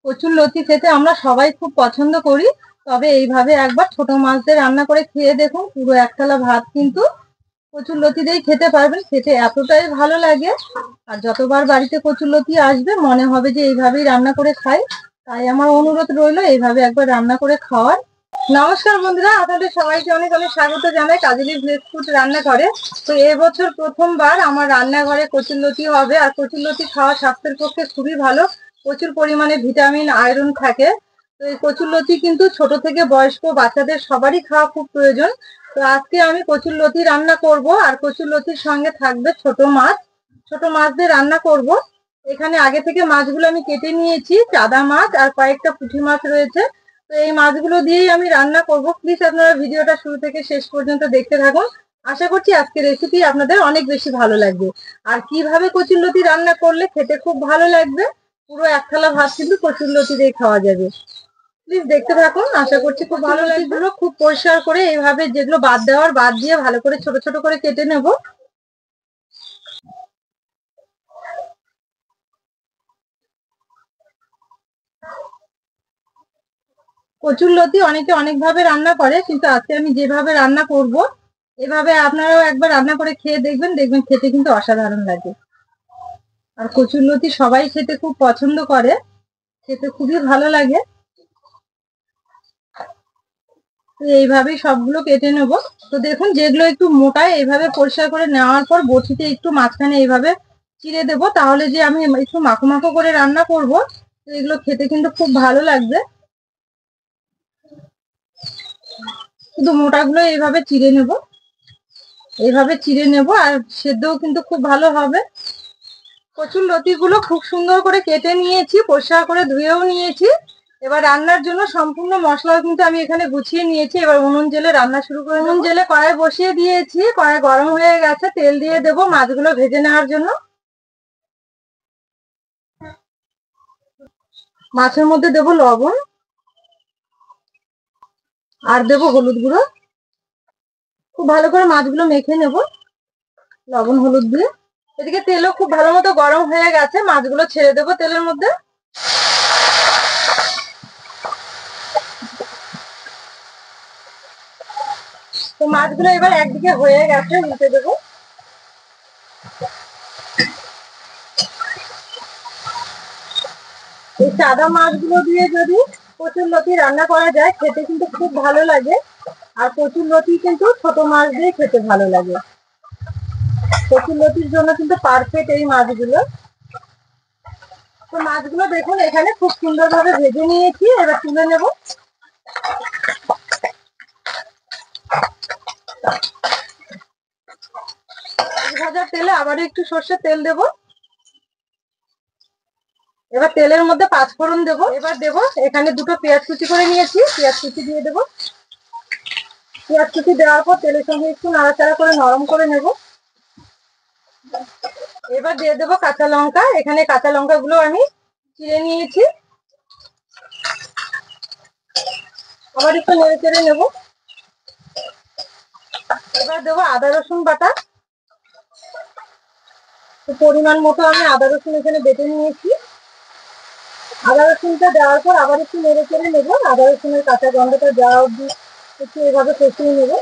কচুরলতি খেতে আমরা সবাই খুব পছন্দ করি। তবে এইভাবে একবার ছোট মাছ দিয়ে রান্না করে খেয়ে দেখুন, পুরো এক থালা ভাত কিন্তু কচুরলতি দিয়েই খেতে পারবেন। খেতে এতটাই ভালো লাগে, আর যতবার বাড়িতে কচুরলতি আসবে মনে হবে যে এইভাবেই রান্না করে খাই। তাই আমার অনুরোধ রইলো এইভাবে একবার রান্না করে খাওয়ার। নমস্কার বন্ধুরা, আপনাদের সবাইকে অনেক অনেক স্বাগত জানাই কাজলি ভিলেজ ফুড রান্নাঘরে। তো এবছর প্রথমবার আমার রান্নাঘরে কচুরলতি হবে, আর কচুরলতি খাওয়া স্বাস্থ্যের পক্ষে খুবই ভালো। প্রচুর পরিমাণে ভিটামিন আয়রন থাকে। তো এই কচুরলতি কিন্তু ছোট থেকে বয়স্ক বাচ্চাদের সবারই খাওয়া খুব প্রয়োজন। তো আজকে আমি কচুরলতি রান্না করব, আর কচুরলতির সঙ্গে থাকবে ছোট মাছ। ছোট মাছ দিয়ে রান্না করব। এখানে আগে থেকে মাছগুলো আমি কেটে নিয়েছি, চাদা মাছ আর কয়েকটা পুঁটি মাছ রয়েছে। তো এই মাছগুলো দিয়েই আমি রান্না করব। প্লিজ আপনারা ভিডিওটা শুরু থেকে শেষ পর্যন্ত দেখতে থাকুন। আশা করছি আজকের রেসিপি আপনাদের অনেক বেশি ভালো লাগবে। আর কিভাবে কচুরলতি রান্না করলে খেতে খুব ভালো লাগবে, পুরো এক থালা ভাত কিন্তু কচুরলতি দিয়ে খাওয়া যাবে। প্লিজ দেখতে থাকুন, আশা করছি খুব ভালো লাগবে। এগুলো খুব পরিষ্কার করে এইভাবে যেগুলো বাদ দেওয়ার বাদ দিয়ে ভালো করে ছোট ছোট করে কেটে নেব। কচুরলতি অনেকে অনেকভাবে রান্না করে, কিন্তু আজকে আমি যেভাবে রান্না করব এভাবে আপনারাও একবার রান্না করে খেয়ে দেখবেন, দেখবেন খেতে কিন্তু অসাধারণ লাগে। আর কচুরলতি সবাই খেতে খুব পছন্দ করে, খেতে খুবই ভালো লাগে। তো এইভাবেই সবগুলো কেটে নেব। তো দেখুন, যেগুলো একটু মোটা এইভাবে পরিষ্কার করে নেওয়ার পর বটিতে একটু মাঝখানে এইভাবে চিড়ে দেব, তাহলে যে আমি একটু মাখো মাখো করে রান্না করব, তো এগুলো খেতে কিন্তু খুব ভালো লাগবে। শুধু মোটাগুলো এইভাবে চিড়ে নেব, এইভাবে চিড়ে নেব, আর সেদ্ধও কিন্তু খুব ভালো হবে। কচুরলতিগুলো খুব সুন্দর করে কেটে নিয়েছি, পরিষ্কার করে ধুয়েও নিয়েছি। এবার রান্নার জন্য সম্পূর্ণ মশলাও কিন্তু আমি এখানে গুছিয়ে নিয়েছি। এবার উনুন জেলে রান্না শুরু করে, উনুন জেলে কড়াই বসিয়ে দিয়েছি, কড়াই গরম হয়ে গেছে, তেল দিয়ে দেবো মাছগুলো ভেজে নেওয়ার জন্য। মাছের মধ্যে দেবো লবণ, আর দেবো হলুদ গুঁড়ো। খুব ভালো করে মাছগুলো মেখে নেব লবণ হলুদ দিয়ে। এদিকে তেলও খুব ভালো মতো গরম হয়ে গেছে, মাছগুলো ছেড়ে দেবো তেলের মধ্যে। তো মাছগুলো এবার একদিকে হয়ে গেছে, উল্টে দেবো। এই সাদা মাছগুলো দিয়ে যদি কচুরলতি রান্না করা যায় খেতে কিন্তু খুব ভালো লাগে। আর কচুরলতি কিন্তু ছোট মাছ দিয়ে খেতে ভালো লাগে। কচুরলতির জন্য কিন্তু পারফেক্ট এই মাছগুলো। তো মাছগুলো দেখুন এখানে খুব সুন্দরভাবে ভেজে নিয়েছি, এবার তুলে নেব। ভাজার তেলে আবার একটু সর্ষের তেল দেব। এবার তেলের মধ্যে পাঁচফোড়ন দেব। এবার দেব এখানে দুটো পেঁয়াজ কুচি করে নিয়েছি, পেঁয়াজ কুচি দিয়ে দেবো। পেঁয়াজ কুচি দেওয়ার পর তেলের সঙ্গে একটু নাড়াচাড়া করে নরম করে নেব। এবার দিয়ে দেবো কাঁচা লঙ্কা। এখানে কাঁচা লঙ্কা গুলো আমি চিড়ে নিয়েছি। আবার একটু নেড়ে চেড়ে নেব। এবার দেবো আদা রসুন বাটা। পরিমাণ মতো আমি আদা রসুন এখানে বেটে নিয়েছি। আদা রসুনটা দেওয়ার পর আবার একটু নেড়ে চেড়ে নেবো। আদা রসুনের কাঁচা গন্ধটা যাওয়া অব্দি একটু এভাবে কষিয়ে নেব।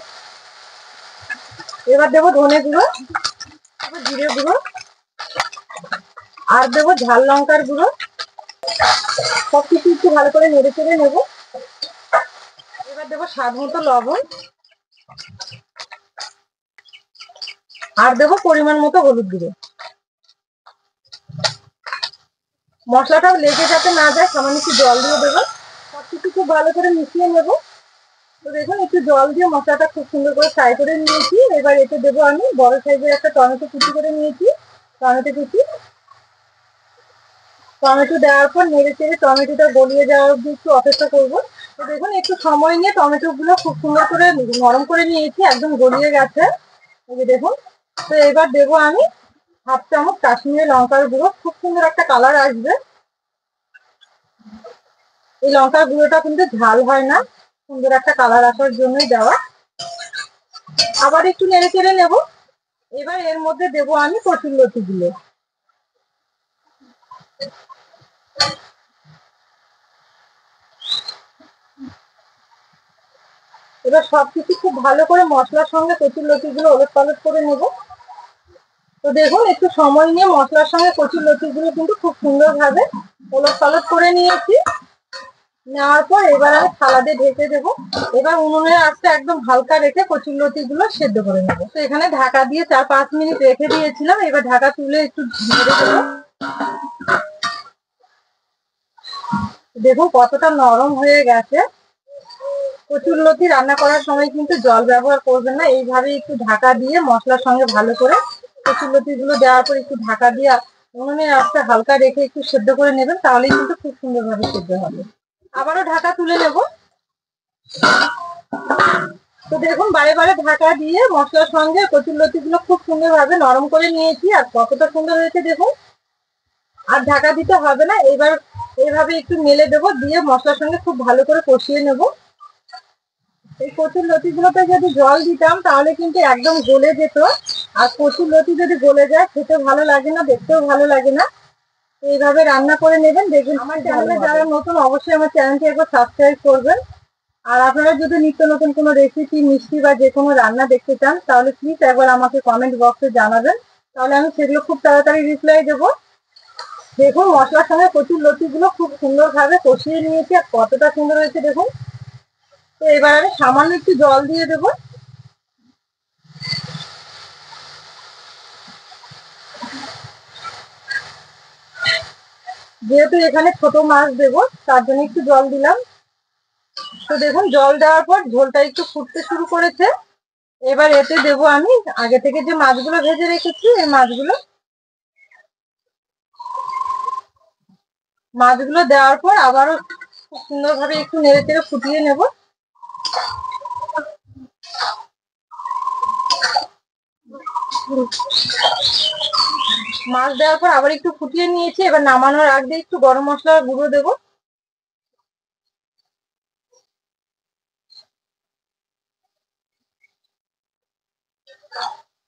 এবার দেবো ধনে গুঁড়ো, জিরে গুঁড়ো, আর দেবো ঝাল লঙ্কার গুঁড়ো। সবকিছু একটু ভালো করে নেড়ে চেড়ে নেবো। এবার দেবো স্বাদ মতো লবণ, আর দেবো পরিমাণ মতো হলুদ গুঁড়ো। মশলাটা লেগে যাতে না যায় সামান্য একটু জল দিয়ে দেবো। সবকিছু খুব ভালো করে মিশিয়ে নেব। তো দেখুন একটু জল দিয়ে মশলাটা খুব সুন্দর করে ফ্রাই করে নিয়েছি। এবার এতে দেবো আমি বড় সাইজের একটা টমেটো কুচি করে নিয়েছি, টমেটো কুচি। টমেটো দেওয়ার পর নেড়ে চেড়ে টমেটোটা গলিয়ে যাওয়া অব্দি একটু অপেক্ষা করবো। তো দেখুন একটু সময় নিয়ে টমেটো গুলো খুব সুন্দর করে নরম করে নিয়েছি, একদম গলিয়ে গেছে। এই দেখুন। তো এবার দেবো আমি হাফ চামচ কাশ্মীরি লঙ্কার গুঁড়ো, খুব সুন্দর একটা কালার আসবে। এই লঙ্কার গুঁড়োটা কিন্তু ঝাল হয় না, সুন্দর একটা কালার আসার জন্যই দেওয়া। আবার একটু নেড়ে চেড়ে নেবো। এবার এর মধ্যে দেবো আমি কচুরলতি গুলো। এবার সবকিছু খুব ভালো করে মশলার সঙ্গে কচুর লতিগুলো ওলট পালট করে নেব। তো দেখুন একটু সময় নিয়ে মশলার সঙ্গে কচুর লতিগুলো কিন্তু খুব সুন্দরভাবে ওলট পালট করে নিয়েছি। নেওয়ার পর এবার আমি থালা দিয়ে ঢেকে দেবো। এবার উনুনের আঁচটা একদম হালকা রেখে কচুর লতিগুলো সেদ্ধ করে নেবো। তো এখানে ঢাকা দিয়ে 4-5 মিনিট রেখে দিয়েছিলাম। এবার ঢাকা তুলে একটু নেড়ে দেবো। দেখুন কতটা নরম হয়ে গেছে। কচুর লতি রান্না করার সময় কিন্তু জল ব্যবহার করবেন না, এইভাবে একটু ঢাকা দিয়ে মশলার সঙ্গে ভালো করে কচুর লতি গুলো দেওয়ার পর একটু ঢাকা দিয়ে উনুনের আঁচটা হালকা রেখে একটু সেদ্ধ করে নেবেন, তাহলেই কিন্তু খুব সুন্দরভাবে সেদ্ধ হবে। আবারও ঢাকা তুলে নেব। তো দেখুন বারে বারে ঢাকা দিয়ে মশলার সঙ্গে কচুর লতি গুলো খুব সুন্দরভাবে নরম করে নিয়েছি, আর কতটা সুন্দর হয়েছে দেখুন। আর ঢাকা দিতে হবে না, এবার এইভাবে একটু মেলে দেবো, দিয়ে মশলার সঙ্গে খুব ভালো করে কষিয়ে নেব। এই কচুর লতিগুলোতে যদি জল দিতাম তাহলে কিন্তু একদম গলে যেত, আর কচুর লতি যদি গলে যায় খেতে ভালো লাগে না, দেখতেও ভালো লাগে না। এইভাবে রান্না করে নেবেন, দেখবেন। আমার চ্যানেলে যারা নতুন অবশ্যই আমার চ্যানেলটি একবার সাবস্ক্রাইব করবেন। আর আপনারা যদি নিত্য নতুন কোনো রেসিপি, মিষ্টি বা যে কোনো রান্না দেখতে চান তাহলে প্লিজ একবার আমাকে কমেন্ট বক্সে জানাবেন, তাহলে আমি সেগুলো খুব তাড়াতাড়ি রিপ্লাই দেবো। দেখুন মশলার সঙ্গে কচুর লতিগুলো খুব সুন্দরভাবে কষিয়ে নিয়েছি, আর কতটা সুন্দর হয়েছে দেখুন। তো এবার আমি সামান্য একটু জল দিয়ে দেবো। যেহেতু এখানে ছোট মাছ দেবো তার জন্য একটু জল দিলাম। তো দেখুন জল দেওয়ার পর ঝোলটা একটু ফুটতে শুরু করেছে। এবার এতে দেবো আমি আগে থেকে যে মাছগুলো ভেজে রেখেছি, এই মাছগুলো দেওয়ার পর আবারও খুব সুন্দরভাবে একটু নেড়ে চেড়ে ফুটিয়ে নেব। মাছ দেওয়ার পর আবার একটু ফুটিয়ে নিয়েছি। এবার নামানোর আগে একটু গরম মশলার গুঁড়ো দেবো।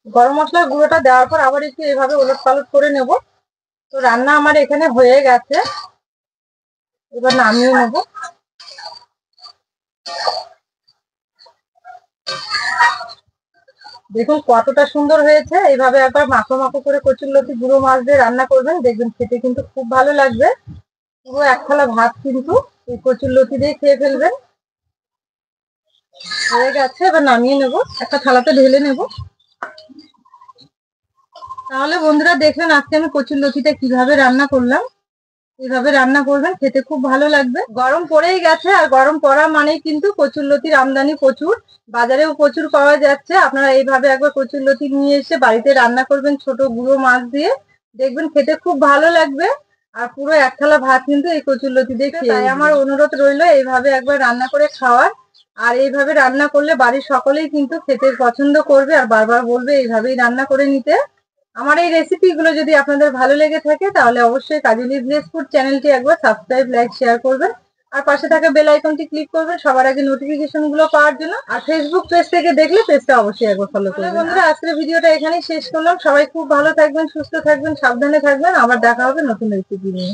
গরম মশলার গুঁড়োটা দেওয়ার পর আবার একটু এভাবে ওলট পালট করে নেব। তো রান্না আমার এখানে হয়ে গেছে, এবার নামিয়ে নেব। দেখুন কতটা সুন্দর হয়েছে। এইভাবে একবার মাখো মাখো করে কচুর লতি গুঁড়ো মাছ দিয়ে রান্না করবেন, দেখবেন খেতে কিন্তু খুব ভালো লাগবে। পুরো এক থালা ভাত কিন্তু এই কচুর লতি দিয়ে খেয়ে ফেলবেন। হয়ে গেছে, এবার নামিয়ে নেব, একটা থালাতে ঢেলে নেব। তাহলে বন্ধুরা দেখলেন আজকে আমি কচুর লতিটা কিভাবে রান্না করলাম। এইভাবে রান্না করবেন, খেতে খুব ভালো লাগবে। গরম পড়েই গেছে, আর গরম পড়া মানেই কিন্তু কচুরলতির আমদানি প্রচুর, বাজারেও প্রচুর পাওয়া যাচ্ছে। আপনারা এইভাবে একবার কচুরলতি নিয়ে এসে বাড়িতে রান্না করবেন ছোট গুঁড়ো মাছ দিয়ে, দেখবেন খেতে খুব ভালো লাগবে। আর পুরো এক থালা ভাত কিন্তু এই কচুরলতি দিয়ে খেয়ে, তাই আমার অনুরোধ রইলো এইভাবে একবার রান্না করে খাওয়ার। আর এইভাবে রান্না করলে বাড়ির সকলেই কিন্তু খেতে পছন্দ করবে, আর বারবার বলবে এইভাবেই রান্না করে নিতে। আমার এই রেসিপি গুলো যদি আপনাদের ভালো লেগে থাকে তাহলে অবশ্যই কাজলি ভিলেজ ফুড চ্যানেলটি একবার সাবস্ক্রাইব, লাইক, শেয়ার করবেন। আর পাশে থাকা বেল আইকনটি ক্লিক করবেন সবার আগে নোটিফিকেশন গুলো পাওয়ার জন্য। আর ফেসবুক পেজ থেকে দেখলে পেজটা অবশ্যই একবার ফলো করবেন। বন্ধুরা আজকের ভিডিওটা এখানেই শেষ করলাম। সবাই খুব ভালো থাকবেন, সুস্থ থাকবেন, সাবধানে থাকবেন। আবার দেখা হবে নতুন রেসিপি নিয়ে।